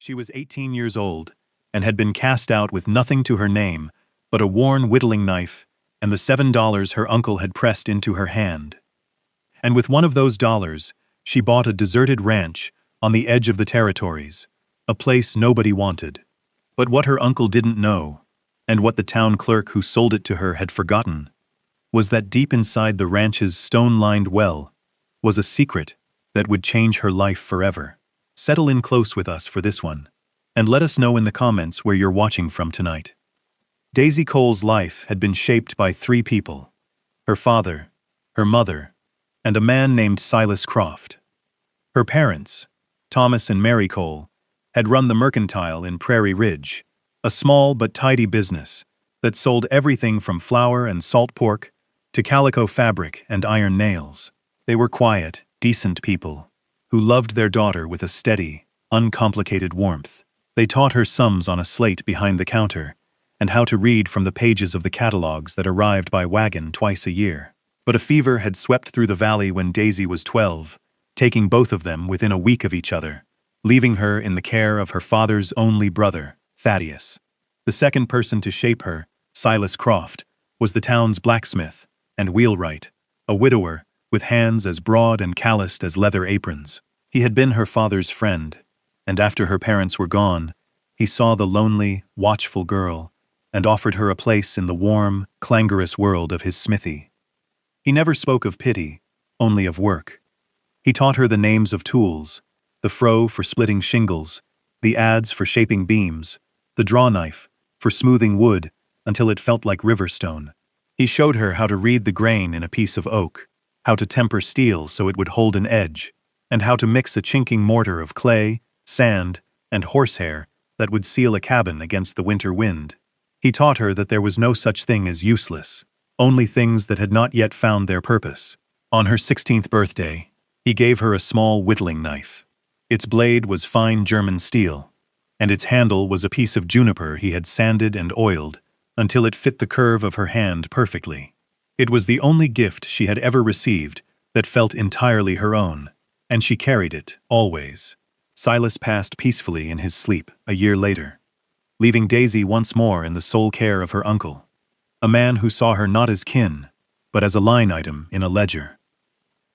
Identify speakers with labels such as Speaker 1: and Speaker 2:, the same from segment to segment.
Speaker 1: She was 18 years old and had been cast out with nothing to her name but a worn whittling knife and the $7 her uncle had pressed into her hand. And with one of those dollars, she bought a deserted ranch on the edge of the territories, a place nobody wanted. But what her uncle didn't know, and what the town clerk who sold it to her had forgotten, was that deep inside the ranch's stone-lined well was a secret that would change her life forever. Settle in close with us for this one, and let us know in the comments where you're watching from tonight. Daisy Cole's life had been shaped by three people: her father, her mother, and a man named Silas Croft. Her parents, Thomas and Mary Cole, had run the Mercantile in Prairie Ridge, a small but tidy business that sold everything from flour and salt pork to calico fabric and iron nails. They were quiet, decent people who loved their daughter with a steady, uncomplicated warmth. They taught her sums on a slate behind the counter and how to read from the pages of the catalogs that arrived by wagon twice a year. But a fever had swept through the valley when Daisy was 12, taking both of them within a week of each other, leaving her in the care of her father's only brother, Thaddeus. The second person to shape her, Silas Croft, was the town's blacksmith and wheelwright, a widower with hands as broad and calloused as leather aprons. He had been her father's friend, and after her parents were gone, he saw the lonely, watchful girl and offered her a place in the warm, clangorous world of his smithy. He never spoke of pity, only of work. He taught her the names of tools, the froe for splitting shingles, the adze for shaping beams, the draw knife for smoothing wood until it felt like river stone. He showed her how to read the grain in a piece of oak, how to temper steel so it would hold an edge, and how to mix a chinking mortar of clay, sand, and horsehair that would seal a cabin against the winter wind. He taught her that there was no such thing as useless, only things that had not yet found their purpose. On her 16th birthday, he gave her a small whittling knife. Its blade was fine German steel, and its handle was a piece of juniper he had sanded and oiled until it fit the curve of her hand perfectly. It was the only gift she had ever received that felt entirely her own, and she carried it, always. Silas passed peacefully in his sleep a year later, leaving Daisy once more in the sole care of her uncle, a man who saw her not as kin, but as a line item in a ledger.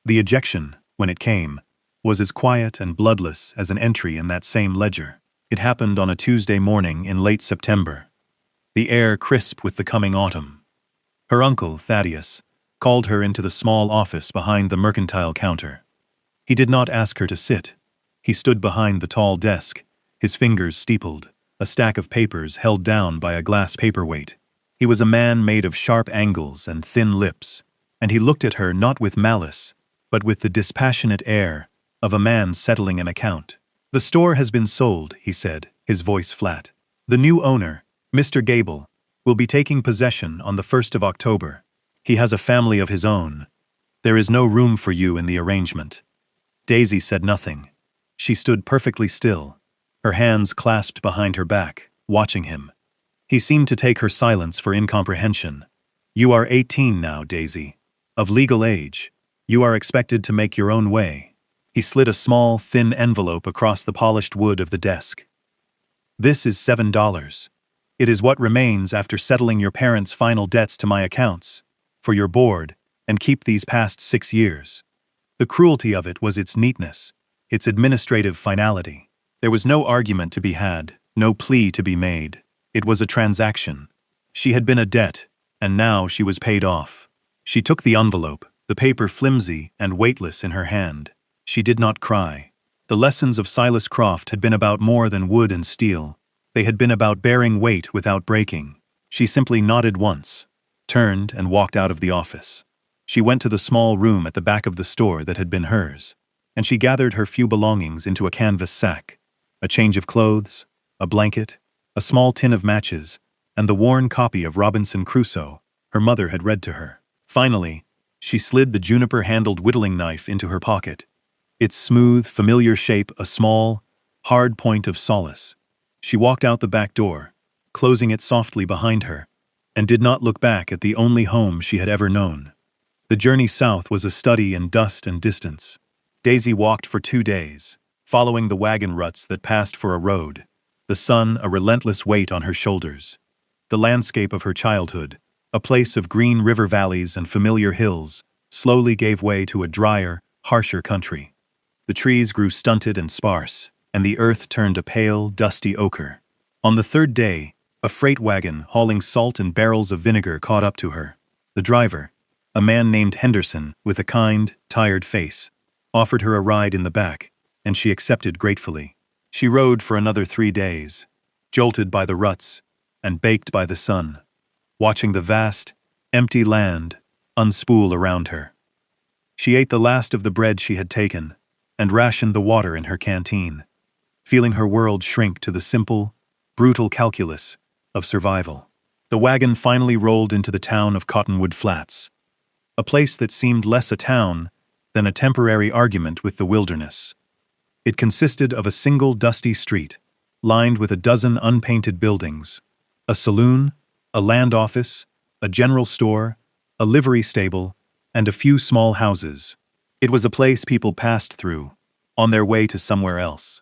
Speaker 1: The ejection, when it came, was as quiet and bloodless as an entry in that same ledger. It happened on a Tuesday morning in late September, the air crisp with the coming autumn. Her uncle, Thaddeus, called her into the small office behind the mercantile counter. He did not ask her to sit. He stood behind the tall desk, his fingers steepled, a stack of papers held down by a glass paperweight. He was a man made of sharp angles and thin lips, and he looked at her not with malice, but with the dispassionate air of a man settling an account. "The store has been sold," he said, his voice flat. "The new owner, Mr. Gable, will be taking possession on the 1st of October. He has a family of his own. There is no room for you in the arrangement." Daisy said nothing. She stood perfectly still, her hands clasped behind her back, watching him. He seemed to take her silence for incomprehension. "You are 18 now, Daisy. Of legal age. You are expected to make your own way." He slid a small, thin envelope across the polished wood of the desk. "This is $7. It is what remains after settling your parents' final debts to my accounts, for your board, and keep these past 6 years. The cruelty of it was its neatness, its administrative finality. There was no argument to be had, no plea to be made. It was a transaction. She had been a debt, and now she was paid off." She took the envelope, the paper flimsy and weightless in her hand. She did not cry. The lessons of Silas Croft had been about more than wood and steel. They had been about bearing weight without breaking. She simply nodded once, turned and walked out of the office. She went to the small room at the back of the store that had been hers, and she gathered her few belongings into a canvas sack: a change of clothes, a blanket, a small tin of matches, and the worn copy of Robinson Crusoe her mother had read to her. Finally, she slid the juniper-handled whittling knife into her pocket, its smooth, familiar shape a small, hard point of solace. She walked out the back door, closing it softly behind her, and did not look back at the only home she had ever known. The journey south was a study in dust and distance. Daisy walked for 2 days. following the wagon ruts that passed for a road, the sun a relentless weight on her shoulders. The landscape of her childhood, a place of green river valleys and familiar hills, slowly gave way to a drier, harsher country. The trees grew stunted and sparse, and the earth turned a pale, dusty ochre. On the third day, a freight wagon hauling salt and barrels of vinegar caught up to her. The driver, a man named Henderson with a kind, tired face, offered her a ride in the back, and she accepted gratefully. She rode for another 3 days, jolted by the ruts and baked by the sun, watching the vast, empty land unspool around her. She ate the last of the bread she had taken and rationed the water in her canteen, feeling her world shrink to the simple, brutal calculus of survival. The wagon finally rolled into the town of Cottonwood Flats, a place that seemed less a town than a temporary argument with the wilderness. It consisted of a single dusty street, lined with a dozen unpainted buildings, a saloon, a land office, a general store, a livery stable, and a few small houses. It was a place people passed through, on their way to somewhere else.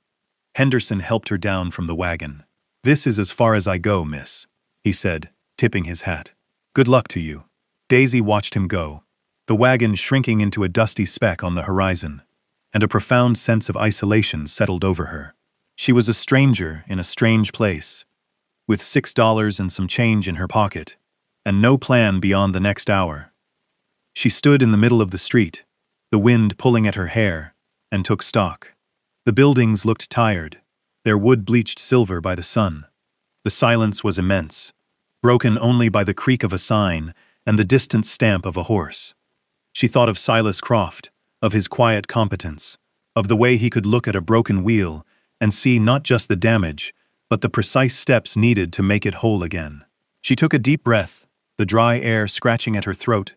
Speaker 1: Henderson helped her down from the wagon. "This is as far as I go, miss," he said, tipping his hat. "Good luck to you." Daisy watched him go, the wagon shrinking into a dusty speck on the horizon, and a profound sense of isolation settled over her. She was a stranger in a strange place, with $6 and some change in her pocket, and no plan beyond the next hour. She stood in the middle of the street, the wind pulling at her hair, and took stock. The buildings looked tired, their wood bleached silver by the sun. The silence was immense, broken only by the creak of a sign and the distant stamp of a horse. She thought of Silas Croft, of his quiet competence, of the way he could look at a broken wheel and see not just the damage, but the precise steps needed to make it whole again. She took a deep breath, the dry air scratching at her throat,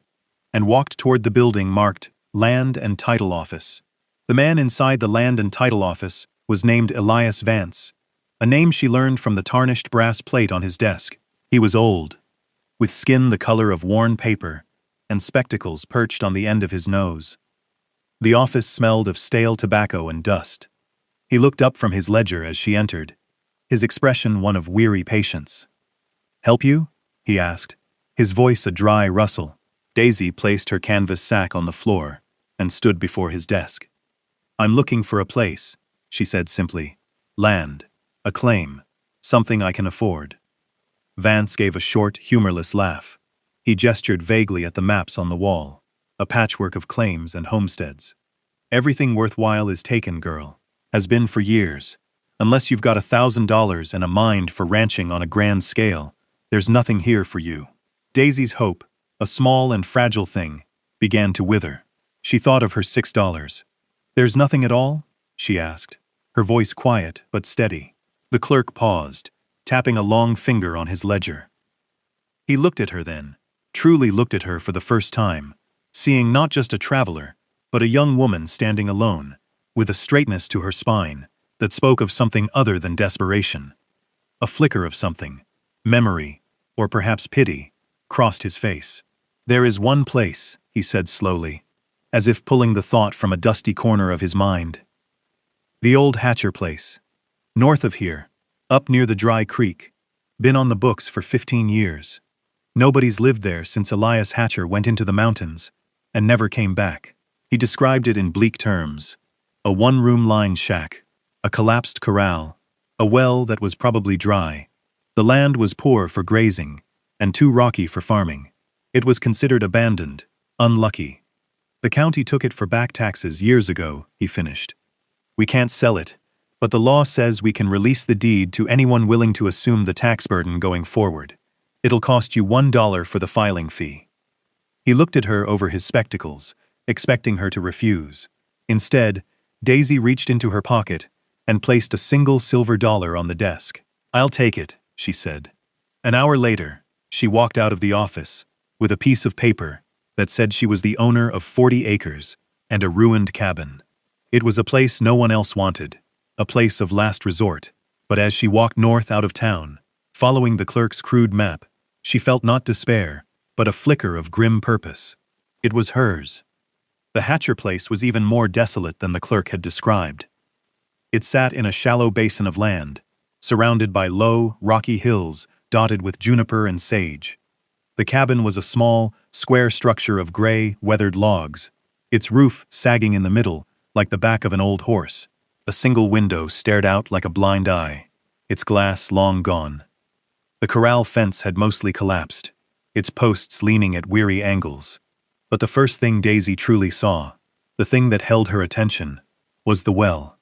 Speaker 1: and walked toward the building marked Land and Title Office. The man inside the Land and Title Office was named Elias Vance, a name she learned from the tarnished brass plate on his desk. He was old, with skin the color of worn paper, and spectacles perched on the end of his nose. The office smelled of stale tobacco and dust. He looked up from his ledger as she entered, his expression one of weary patience. "Help you?" he asked, his voice a dry rustle. Daisy placed her canvas sack on the floor and stood before his desk. "I'm looking for a place," she said simply. "Land, a claim, something I can afford." Vance gave a short, humorless laugh. He gestured vaguely at the maps on the wall, a patchwork of claims and homesteads. "Everything worthwhile is taken, girl. Has been for years. Unless you've got $1,000 and a mind for ranching on a grand scale, there's nothing here for you." Daisy's hope, a small and fragile thing, began to wither. She thought of her $6. "There's nothing at all?" she asked, her voice quiet but steady. The clerk paused, tapping a long finger on his ledger. He looked at her then, truly looked at her for the first time, seeing not just a traveler, but a young woman standing alone, with a straightness to her spine that spoke of something other than desperation. A flicker of something, memory, or perhaps pity, crossed his face. "There is one place," he said slowly, as if pulling the thought from a dusty corner of his mind. "The old Hatcher place. North of here, up near the dry creek. Been on the books for 15 years. Nobody's lived there since Elias Hatcher went into the mountains and never came back." He described it in bleak terms. A one-room lined shack, a collapsed corral, a well that was probably dry. The land was poor for grazing and too rocky for farming. It was considered abandoned, unlucky. "The county took it for back taxes years ago," he finished. "We can't sell it, but the law says we can release the deed to anyone willing to assume the tax burden going forward. It'll cost you $1 for the filing fee." He looked at her over his spectacles, expecting her to refuse. Instead, Daisy reached into her pocket and placed a single silver dollar on the desk. "I'll take it," she said. An hour later, she walked out of the office with a piece of paper that said she was the owner of 40 acres and a ruined cabin. It was a place no one else wanted, a place of last resort, but as she walked north out of town, following the clerk's crude map, she felt not despair, but a flicker of grim purpose. It was hers. The Hatcher place was even more desolate than the clerk had described. It sat in a shallow basin of land, surrounded by low, rocky hills dotted with juniper and sage. The cabin was a small, square structure of gray, weathered logs, its roof sagging in the middle like the back of an old horse. A single window stared out like a blind eye, its glass long gone. The corral fence had mostly collapsed, its posts leaning at weary angles. But the first thing Daisy truly saw, the thing that held her attention, was the well.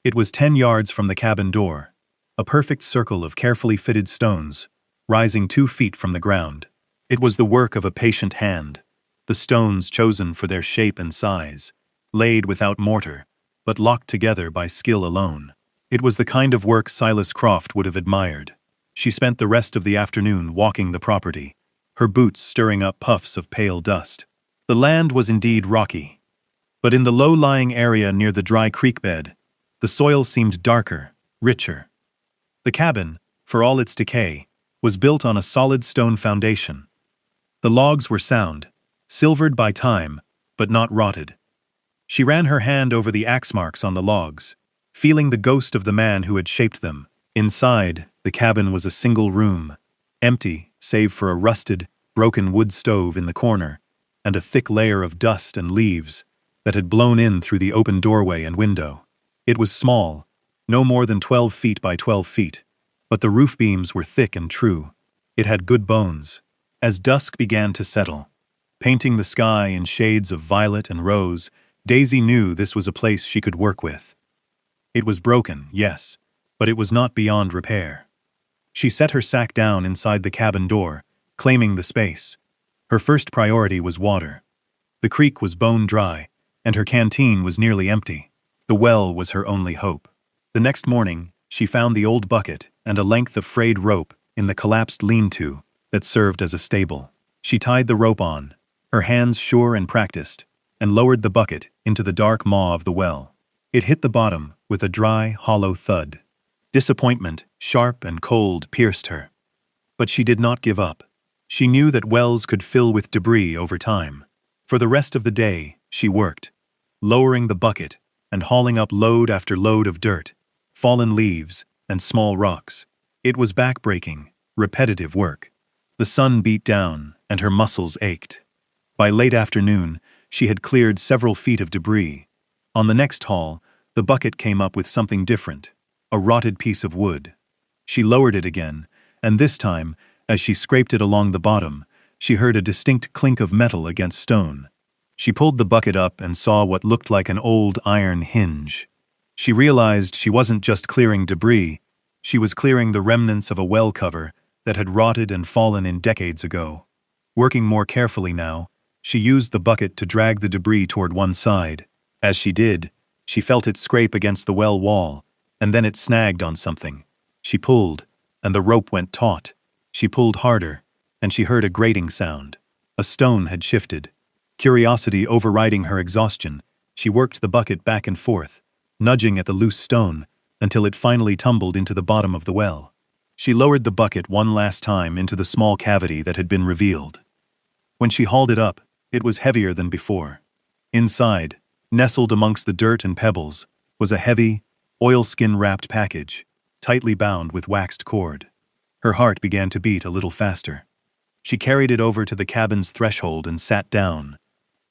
Speaker 1: It was 10 yards from the cabin door, a perfect circle of carefully fitted stones, rising 2 feet from the ground. It was the work of a patient hand, the stones chosen for their shape and size, laid without mortar, but locked together by skill alone. It was the kind of work Silas Croft would have admired. She spent the rest of the afternoon walking the property, her boots stirring up puffs of pale dust. The land was indeed rocky, but in the low-lying area near the dry creek bed, the soil seemed darker, richer. The cabin, for all its decay, was built on a solid stone foundation. The logs were sound, silvered by time, but not rotted. She ran her hand over the axe marks on the logs, feeling the ghost of the man who had shaped them. Inside, the cabin was a single room, empty save for a rusted, broken wood stove in the corner, and a thick layer of dust and leaves that had blown in through the open doorway and window. It was small, no more than 12 feet by 12 feet, but the roof beams were thick and true. It had good bones. As dusk began to settle, painting the sky in shades of violet and rose, Daisy knew this was a place she could work with. It was broken, yes, but it was not beyond repair. She set her sack down inside the cabin door, claiming the space. Her first priority was water. The creek was bone dry, and her canteen was nearly empty. The well was her only hope. The next morning, she found the old bucket and a length of frayed rope in the collapsed lean-to that served as a stable. She tied the rope on, her hands sure and practiced, and lowered the bucket into the dark maw of the well. It hit the bottom with a dry, hollow thud. Disappointment, sharp and cold, pierced her. But she did not give up. She knew that wells could fill with debris over time. For the rest of the day, she worked, lowering the bucket and hauling up load after load of dirt, fallen leaves, and small rocks. It was back-breaking, repetitive work. The sun beat down, and her muscles ached. By late afternoon, she had cleared several feet of debris. On the next haul, the bucket came up with something different, a rotted piece of wood. She lowered it again, and this time, as she scraped it along the bottom, she heard a distinct clink of metal against stone. She pulled the bucket up and saw what looked like an old iron hinge. She realized she wasn't just clearing debris, she was clearing the remnants of a well cover that had rotted and fallen in decades ago. Working more carefully now, she used the bucket to drag the debris toward one side. As she did, she felt it scrape against the well wall, and then it snagged on something. She pulled, and the rope went taut. She pulled harder, and she heard a grating sound. A stone had shifted. Curiosity overriding her exhaustion, she worked the bucket back and forth, nudging at the loose stone until it finally tumbled into the bottom of the well. She lowered the bucket one last time into the small cavity that had been revealed. When she hauled it up, it was heavier than before. Inside, nestled amongst the dirt and pebbles, was a heavy, oilskin-wrapped package, tightly bound with waxed cord. Her heart began to beat a little faster. She carried it over to the cabin's threshold and sat down,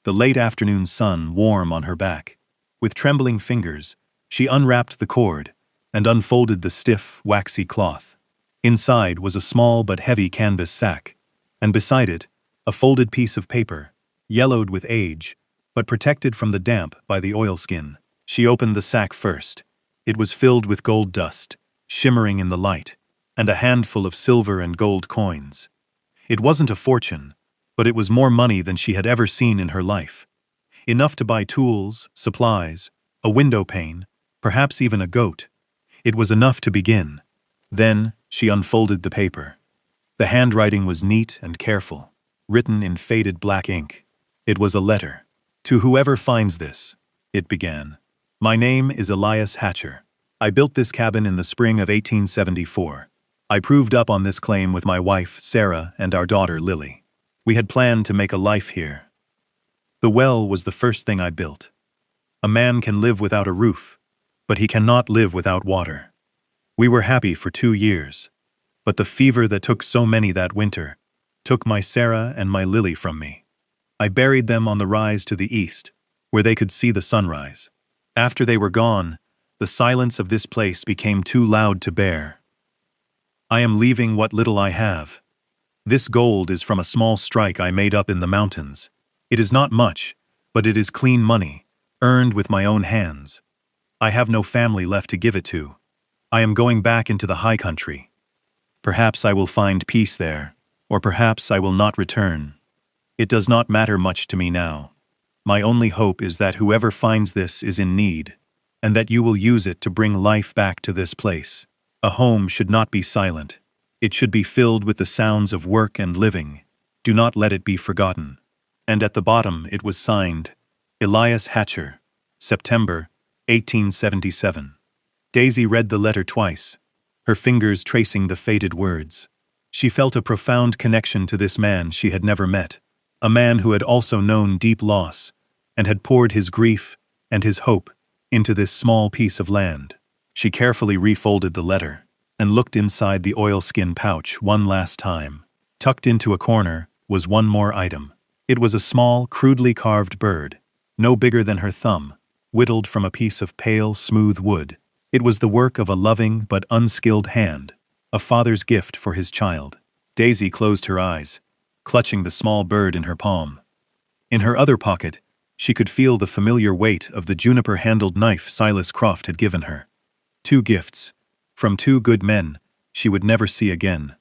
Speaker 1: the late afternoon sun warm on her back. With trembling fingers, she unwrapped the cord and unfolded the stiff, waxy cloth. Inside was a small but heavy canvas sack, and beside it, a folded piece of paper, yellowed with age, but protected from the damp by the oilskin. She opened the sack first. It was filled with gold dust, shimmering in the light, and a handful of silver and gold coins. It wasn't a fortune, but it was more money than she had ever seen in her life. Enough to buy tools, supplies, a window pane, perhaps even a goat. It was enough to begin. Then she unfolded the paper. The handwriting was neat and careful, written in faded black ink. It was a letter. "To whoever finds this," it began. "My name is Elias Hatcher. I built this cabin in the spring of 1874. I proved up on this claim with my wife, Sarah, and our daughter, Lily. We had planned to make a life here. The well was the first thing I built. A man can live without a roof, but he cannot live without water. We were happy for 2 years, but the fever that took so many that winter took my Sarah and my Lily from me. I buried them on the rise to the east, where they could see the sunrise. After they were gone, the silence of this place became too loud to bear. I am leaving what little I have. This gold is from a small strike I made up in the mountains. It is not much, but it is clean money, earned with my own hands. I have no family left to give it to. I am going back into the high country. Perhaps I will find peace there, or perhaps I will not return. It does not matter much to me now. My only hope is that whoever finds this is in need, and that you will use it to bring life back to this place. A home should not be silent. It should be filled with the sounds of work and living. Do not let it be forgotten. And at the bottom it was signed, Elias Hatcher, September, 1877. Daisy read the letter twice, her fingers tracing the faded words. She felt a profound connection to this man she had never met, a man who had also known deep loss, and had poured his grief and his hope into this small piece of land. She carefully refolded the letter and looked inside the oilskin pouch one last time. Tucked into a corner was one more item. It was a small, crudely carved bird, no bigger than her thumb, whittled from a piece of pale, smooth wood. It was the work of a loving but unskilled hand, a father's gift for his child. Daisy closed her eyes, clutching the small bird in her palm. In her other pocket, she could feel the familiar weight of the juniper-handled knife Silas Croft had given her. 2 gifts, from 2 good men she would never see again.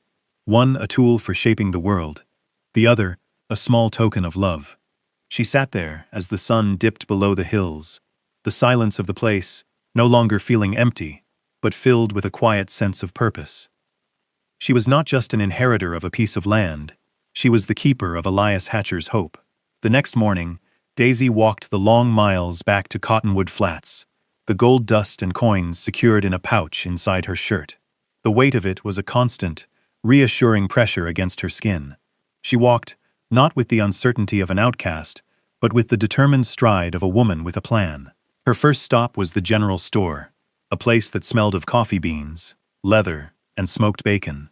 Speaker 1: One a tool for shaping the world, the other a small token of love. She sat there as the sun dipped below the hills, the silence of the place no longer feeling empty, but filled with a quiet sense of purpose. She was not just an inheritor of a piece of land, she was the keeper of Elias Hatcher's hope. The next morning, Daisy walked the long miles back to Cottonwood Flats, the gold dust and coins secured in a pouch inside her shirt. The weight of it was a constant, reassuring pressure against her skin. She walked, not with the uncertainty of an outcast, but with the determined stride of a woman with a plan. Her first stop was the general store, a place that smelled of coffee beans, leather, and smoked bacon.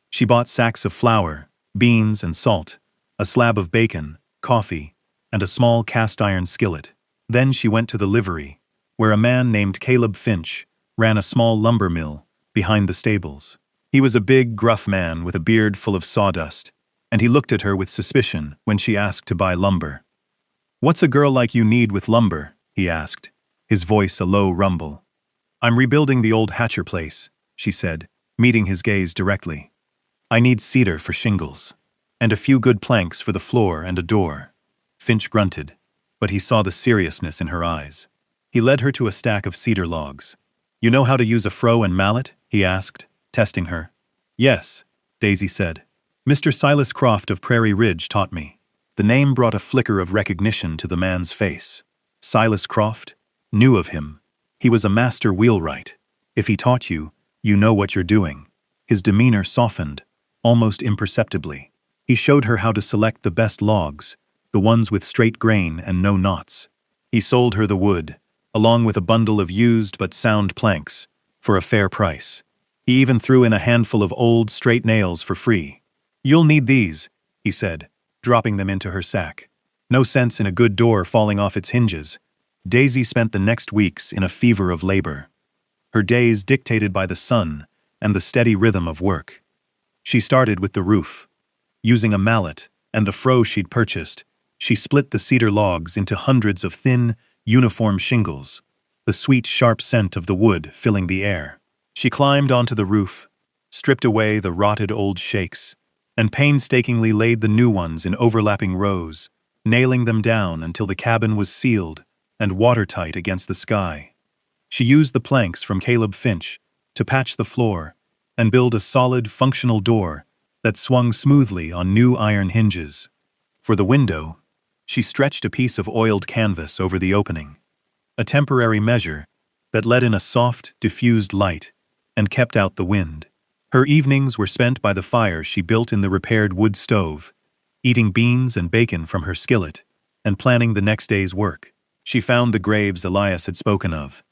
Speaker 1: She bought sacks of flour, beans, and salt, a slab of bacon, coffee, and a small cast-iron skillet. Then she went to the livery, where a man named Caleb Finch ran a small lumber mill behind the stables. He was a big, gruff man with a beard full of sawdust, and he looked at her with suspicion when she asked to buy lumber. "What's a girl like you need with lumber?" he asked, his voice a low rumble. "I'm rebuilding the old Hatcher place," she said, meeting his gaze directly. "I need cedar for shingles, and a few good planks for the floor and a door." Finch grunted, but he saw the seriousness in her eyes. He led her to a stack of cedar logs. "You know how to use a froe and mallet?" he asked, testing her. "Yes," Daisy said. "Mr. Silas Croft of Prairie Ridge taught me." The name brought a flicker of recognition to the man's face. Silas Croft knew of him. He was a master wheelwright. If he taught you, you know what you're doing. His demeanor softened, almost imperceptibly. He showed her how to select the best logs, the ones with straight grain and no knots. He sold her the wood, along with a bundle of used but sound planks, for a fair price. He even threw in a handful of old, straight nails for free. "You'll need these," he said, dropping them into her sack. No sense in a good door falling off its hinges. Daisy spent the next weeks in a fever of labor, her days dictated by the sun and the steady rhythm of work. She started with the roof. Using a mallet and the froe she'd purchased, she split the cedar logs into hundreds of thin, uniform shingles, the sweet, sharp scent of the wood filling the air. She climbed onto the roof, stripped away the rotted old shakes, and painstakingly laid the new ones in overlapping rows, nailing them down until the cabin was sealed and watertight against the sky. She used the planks from Caleb Finch to patch the floor and build a solid, functional door that swung smoothly on new iron hinges. For the window, she stretched a piece of oiled canvas over the opening, a temporary measure that let in a soft, diffused light and kept out the wind. Her evenings were spent by the fire she built in the repaired wood stove, eating beans and bacon from her skillet and planning the next day's work. She found the graves Elias had spoken of.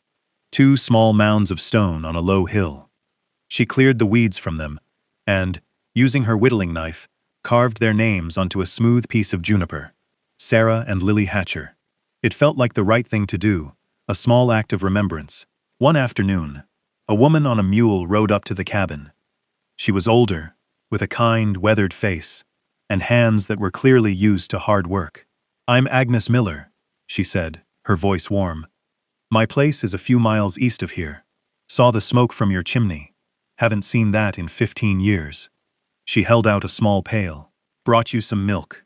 Speaker 1: 2 small mounds of stone on a low hill. She cleared the weeds from them, and, using her whittling knife, carved their names onto a smooth piece of juniper. Sarah and Lily Hatcher. It felt like the right thing to do, a small act of remembrance. One afternoon, a woman on a mule rode up to the cabin. She was older, with a kind, weathered face, and hands that were clearly used to hard work. "I'm Agnes Miller," she said, her voice warm. "My place is a few miles east of here. Saw the smoke from your chimney. Haven't seen that in 15 years. She held out a small pail. "Brought you some milk."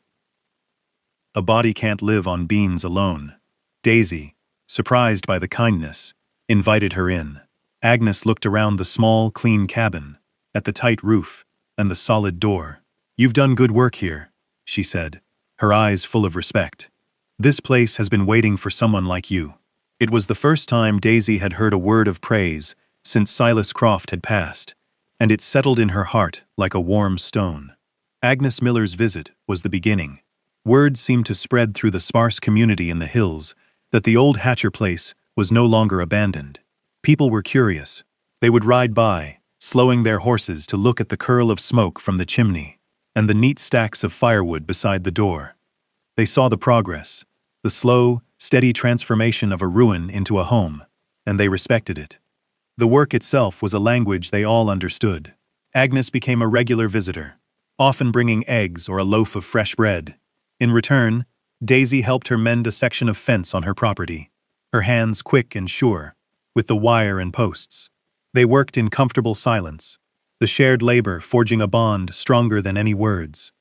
Speaker 1: A body can't live on beans alone. Daisy, surprised by the kindness, invited her in. Agnes looked around the small, clean cabin, at the tight roof, and the solid door. "You've done good work here," she said, her eyes full of respect. "This place has been waiting for someone like you." It was the first time Daisy had heard a word of praise since Silas Croft had passed, and it settled in her heart like a warm stone. Agnes Miller's visit was the beginning. Word seemed to spread through the sparse community in the hills that the old Hatcher place was no longer abandoned. People were curious. They would ride by, slowing their horses to look at the curl of smoke from the chimney and the neat stacks of firewood beside the door. They saw the progress, the slow, steady transformation of a ruin into a home, and they respected it. The work itself was a language they all understood. Agnes became a regular visitor, often bringing eggs or a loaf of fresh bread. In return, Daisy helped her mend a section of fence on her property, her hands quick and sure, with the wire and posts. They worked in comfortable silence, the shared labor forging a bond stronger than any words.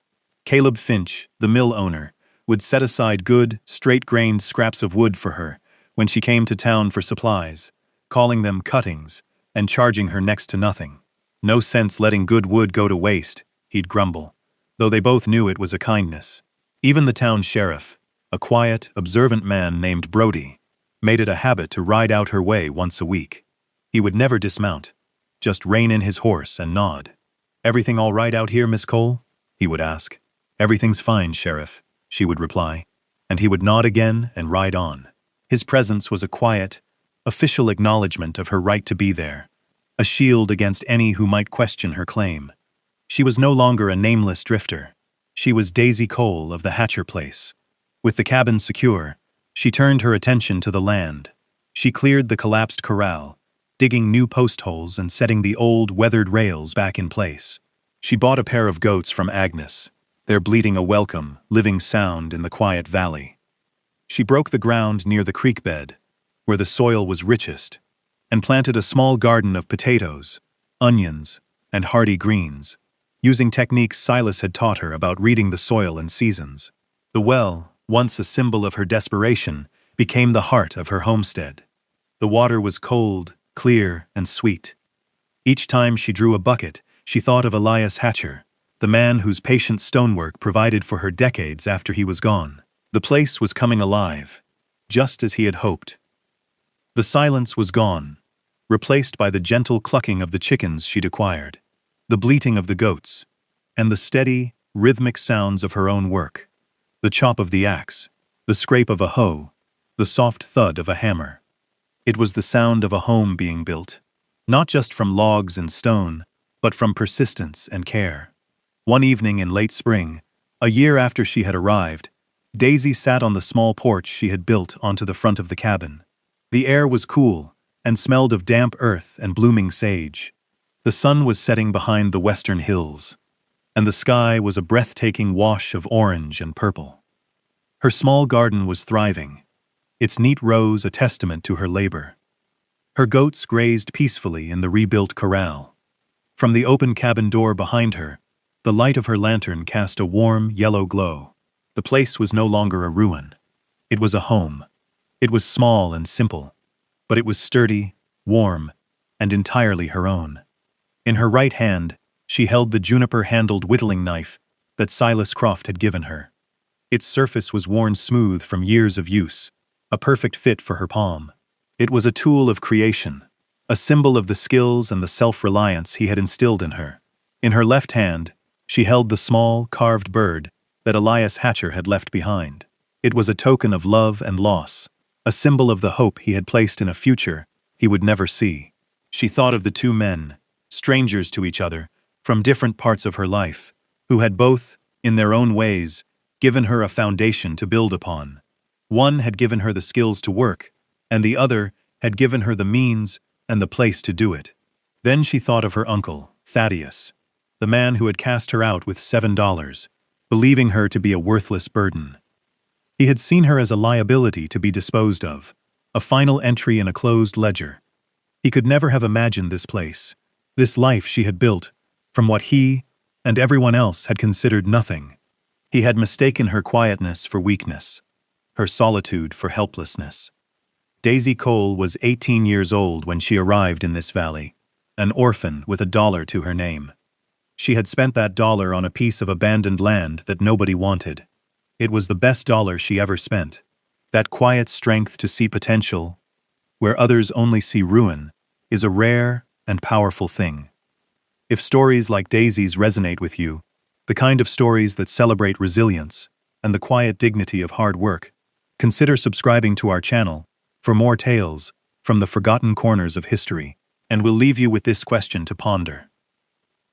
Speaker 1: Caleb Finch, the mill owner, would set aside good, straight-grained scraps of wood for her when she came to town for supplies, calling them cuttings and charging her next to nothing. "No sense letting good wood go to waste," he'd grumble, though they both knew it was a kindness. Even the town sheriff, a quiet, observant man named Brody, made it a habit to ride out her way once a week. He would never dismount, just rein in his horse and nod. "Everything all right out here, Miss Cole?" he would ask. "Everything's fine, Sheriff," she would reply, and he would nod again and ride on. His presence was a quiet, official acknowledgement of her right to be there, a shield against any who might question her claim. She was no longer a nameless drifter. She was Daisy Cole of the Hatcher place. With the cabin secure, she turned her attention to the land. She cleared the collapsed corral, digging new post holes and setting the old, weathered rails back in place. She bought a pair of goats from Agnes, their bleating a welcome, living sound in the quiet valley. She broke the ground near the creek bed, where the soil was richest, and planted a small garden of potatoes, onions, and hardy greens, using techniques Silas had taught her about reading the soil and seasons. The well, once a symbol of her desperation, became the heart of her homestead. The water was cold, clear, and sweet. Each time she drew a bucket, she thought of Elias Hatcher, the man whose patient stonework provided for her decades after he was gone. The place was coming alive, just as he had hoped. The silence was gone, replaced by the gentle clucking of the chickens she'd acquired, the bleating of the goats, and the steady, rhythmic sounds of her own work. The chop of the axe, the scrape of a hoe, the soft thud of a hammer. It was the sound of a home being built, not just from logs and stone, but from persistence and care. One evening in late spring, a year after she had arrived, Daisy sat on the small porch she had built onto the front of the cabin. The air was cool and smelled of damp earth and blooming sage. The sun was setting behind the western hills, and the sky was a breathtaking wash of orange and purple. Her small garden was thriving, its neat rows a testament to her labor. Her goats grazed peacefully in the rebuilt corral. From the open cabin door behind her, the light of her lantern cast a warm, yellow glow. The place was no longer a ruin. It was a home. It was small and simple, but it was sturdy, warm, and entirely her own. In her right hand, she held the juniper-handled whittling knife that Silas Croft had given her. Its surface was worn smooth from years of use, a perfect fit for her palm. It was a tool of creation, a symbol of the skills and the self-reliance he had instilled in her. In her left hand, she held the small, carved bird that Elias Hatcher had left behind. It was a token of love and loss, a symbol of the hope he had placed in a future he would never see. She thought of the two men, strangers to each other, from different parts of her life, who had both, in their own ways, given her a foundation to build upon. One had given her the skills to work, and the other had given her the means and the place to do it. Then she thought of her uncle, Thaddeus, the man who had cast her out with $7, believing her to be a worthless burden. He had seen her as a liability to be disposed of, a final entry in a closed ledger. He could never have imagined this place, this life she had built, from what he and everyone else had considered nothing. He had mistaken her quietness for weakness, her solitude for helplessness. Daisy Cole was 18 years old when she arrived in this valley, an orphan with $1 to her name. She had spent that dollar on a piece of abandoned land that nobody wanted. It was the best dollar she ever spent. That quiet strength to see potential, where others only see ruin, is a rare and powerful thing. If stories like Daisy's resonate with you, the kind of stories that celebrate resilience and the quiet dignity of hard work, consider subscribing to our channel for more tales from the forgotten corners of history. And we'll leave you with this question to ponder.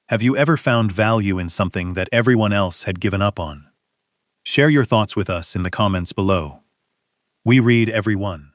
Speaker 1: Have you ever found value in something that everyone else had given up on? Share your thoughts with us in the comments below. We read every one.